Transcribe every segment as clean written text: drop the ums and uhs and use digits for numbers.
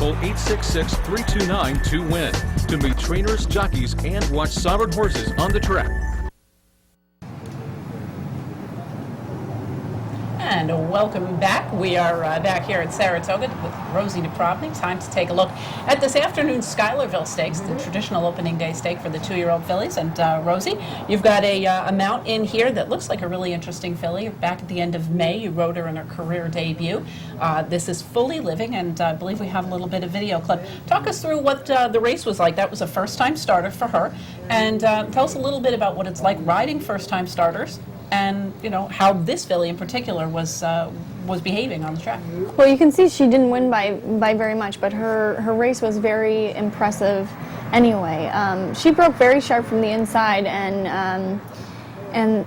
Call 866-329-2WIN to meet trainers, jockeys, and watch solid horses on the track. And welcome back. We are back here at Saratoga with Rosie Napravnik. Time to take a look at this afternoon's Schuylerville Stakes, the traditional opening day stake for the 2-year-old fillies. And Rosie, you've got a mount in here that looks like a really interesting filly. Back at the end of May, you rode her in her career debut. This is Fully Living, and I believe we have a little bit of video clip. Talk us through what the race was like. That was a first-time starter for her. And tell us a little bit about what it's like riding first-time starters, and how this filly in particular was behaving on the track. Well, you can see she didn't win by very much, but her race was very impressive anyway. She broke very sharp from the inside, and then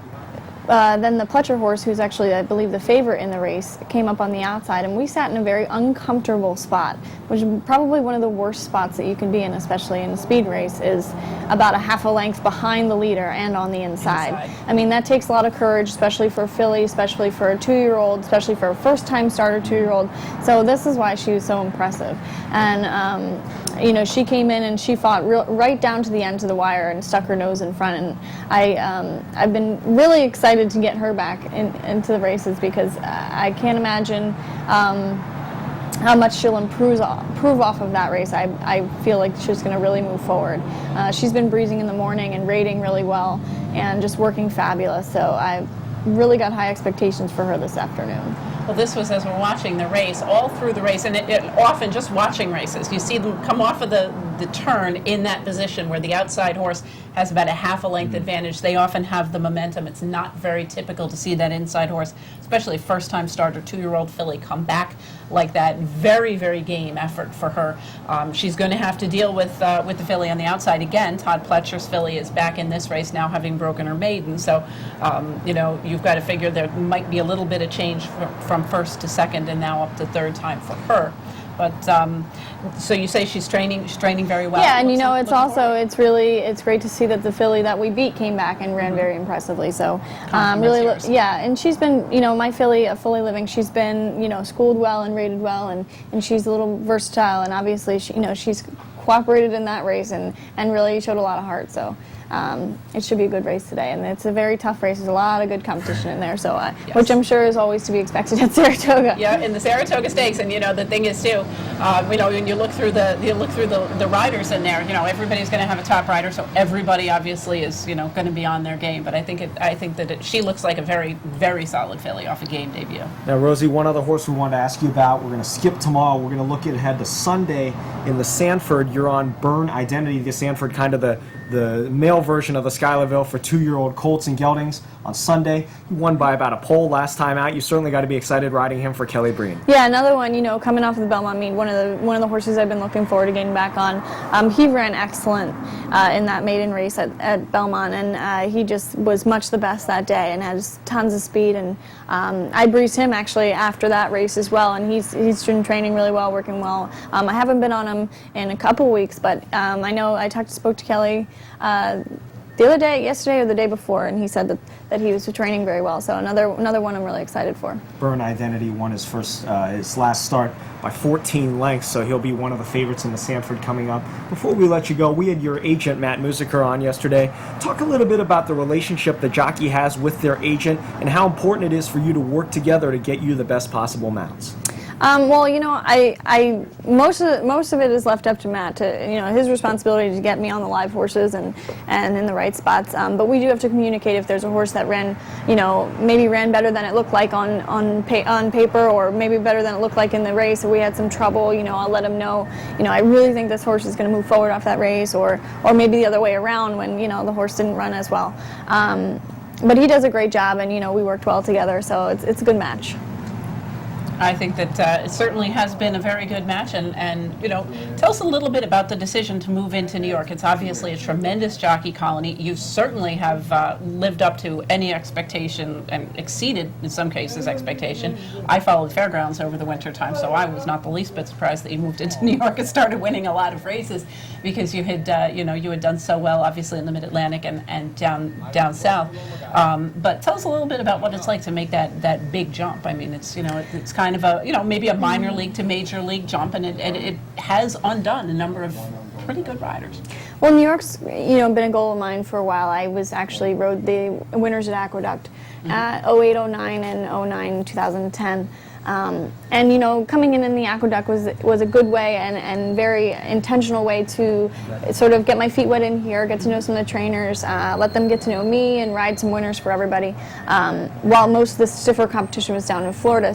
the Pletcher horse, who's actually, I believe, the favorite in the race, came up on the outside, and we sat in a very uncomfortable spot, which is probably one of the worst spots that you can be in, especially in a speed race, is about a half a length behind the leader and on the inside. I mean, that takes a lot of courage, especially for a filly, especially for a 2-year-old, especially for a first-time starter 2-year-old. So this is why she was so impressive. And she came in and she fought right down to the end of the wire and stuck her nose in front. And I've been really excited to get her back into the races, because I can't imagine how much she'll improve off of that race. I feel like she's going to really move forward. She's been breezing in the morning and rating really well and just working fabulous. So I've really got high expectations for her this afternoon. Well, this was as we're watching the race, all through the race, and it often just watching races, you see them come off of the turn in that position where the outside horse has about a half a length advantage. They often have the momentum. It's not very typical to see that inside horse, especially first-time starter, 2-year-old filly, come back like that. Very, very game effort for her. She's going to have to deal with the filly on the outside again. Todd Pletcher's filly is back in this race now, having broken her maiden. So, you've got to figure there might be a little bit of change from first to second and now up to third time for her. But so you say she's training very well. Yeah, and it's great to see that the filly that we beat came back and ran very impressively. So and she's been, my filly, Fully Living, she's been, schooled well and rated well, and she's a little versatile, and obviously she's cooperated in that race and really showed a lot of heart. So it should be a good race today, and it's a very tough race. There's a lot of good competition in there, so yes. Which I'm sure is always to be expected at Saratoga. Yeah, in the Saratoga Stakes, and the thing is too, when you look through the riders in there, everybody's going to have a top rider, so everybody obviously is going to be on their game. But I think that she looks like a very, very solid filly off a game debut. Now, Rosie, one other horse we wanted to ask you about. We're going to skip tomorrow. We're going to look ahead to Sunday in the Sanford. You're on Burn Identity. The Sanford, kind of the male version of the Schuylerville for 2-year-old colts and geldings on Sunday. He won by about a pole last time out. You certainly got to be excited riding him for Kelly Breen. Yeah, another one, coming off of the Belmont meet, one of the horses I've been looking forward to getting back on. He ran excellent in that maiden race at Belmont, and he just was much the best that day and has tons of speed. And I breezed him actually after that race as well, and he's been training really well, working well. I haven't been on him in a couple weeks, but I know I spoke to Kelly the other day, yesterday or the day before, and he said that he was training very well. So another one I'm really excited for. Burn Identity won his last start by 14 lengths, so he'll be one of the favorites in the Sanford coming up. Before we let you go, we had your agent Matt Musiker on yesterday. Talk a little bit about the relationship the jockey has with their agent and how important it is for you to work together to get you the best possible mounts. Well, most of it is left up to Matt. His responsibility to get me on the live horses and in the right spots. But we do have to communicate if there's a horse that maybe ran better than it looked like on paper, or maybe better than it looked like in the race. If we had some trouble, I'll let him know. I really think this horse is going to move forward off that race, or maybe the other way around when the horse didn't run as well. But he does a great job, and we worked well together, so it's a good match. I think that it certainly has been a very good match, and tell us a little bit about the decision to move into New York. It's obviously a tremendous jockey colony. You certainly have lived up to any expectation and exceeded, in some cases, expectation. I followed Fairgrounds over the winter time, so I was not the least bit surprised that you moved into New York and started winning a lot of races, because you had done so well, obviously in the Mid-Atlantic and down south. But tell us a little bit about what it's like to make that big jump. I mean, it's kind kind of a, maybe a minor league to major league jump, and it has undone a number of pretty good riders. Well, New York's been a goal of mine for a while. I was actually rode the winners at Aqueduct, 08, 09, and 09, 2010. And coming in the Aqueduct was a good way and very intentional way to sort of get my feet wet in here, get to know some of the trainers, let them get to know me, and ride some winners for everybody. While most of the stiffer competition was down in Florida,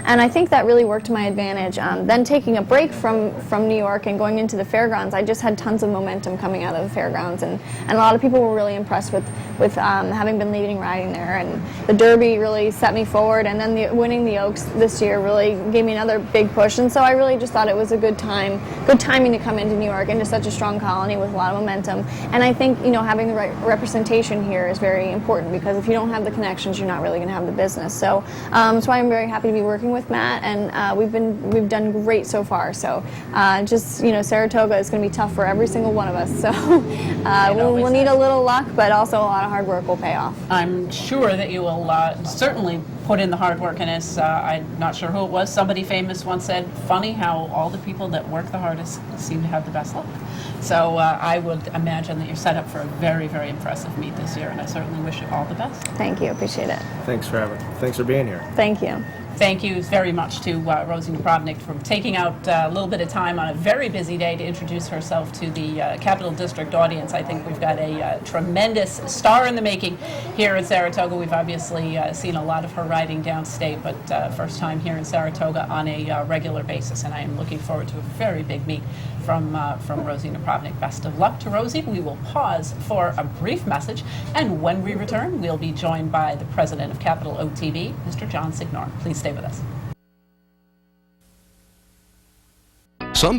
and I think that really worked to my advantage. Then taking a break from New York and going into the fairgrounds, I just had tons of momentum coming out of the fairgrounds, and a lot of people were really impressed with having been leading riding there. And the Derby really set me forward, and then winning the Oaks this year really gave me another big push, and so I really just thought it was a good timing to come into New York, into such a strong colony with a lot of momentum. And I think having the right representation here is very important, because if you don't have the connections, you're not really going to have the business. So I'm very happy to be working with Matt, and we've done great so far. So Saratoga is going to be tough for every single one of us. So we'll need a little luck, but also a lot of hard work will pay off. I'm sure that you will certainly put in the hard work, and as I'm not sure who it was, somebody famous once said, funny how all the people that work the hardest seem to have the best luck. So I would imagine that you're set up for a very, very impressive meet this year, and I certainly wish you all the best. Thank you, appreciate it. Thanks for being here. Thank you. Thank you very much to Rosie Napravnik for taking out a little bit of time on a very busy day to introduce herself to the Capital District audience. I think we've got a tremendous star in the making here in Saratoga. We've obviously seen a lot of her riding downstate, but first time here in Saratoga on a regular basis, and I am looking forward to a very big meet from Rosie Napravnik. Best of luck to Rosie. We will pause for a brief message, and when we return, we'll be joined by the president of Capital OTB, Mr. John Signor. Please stay with us.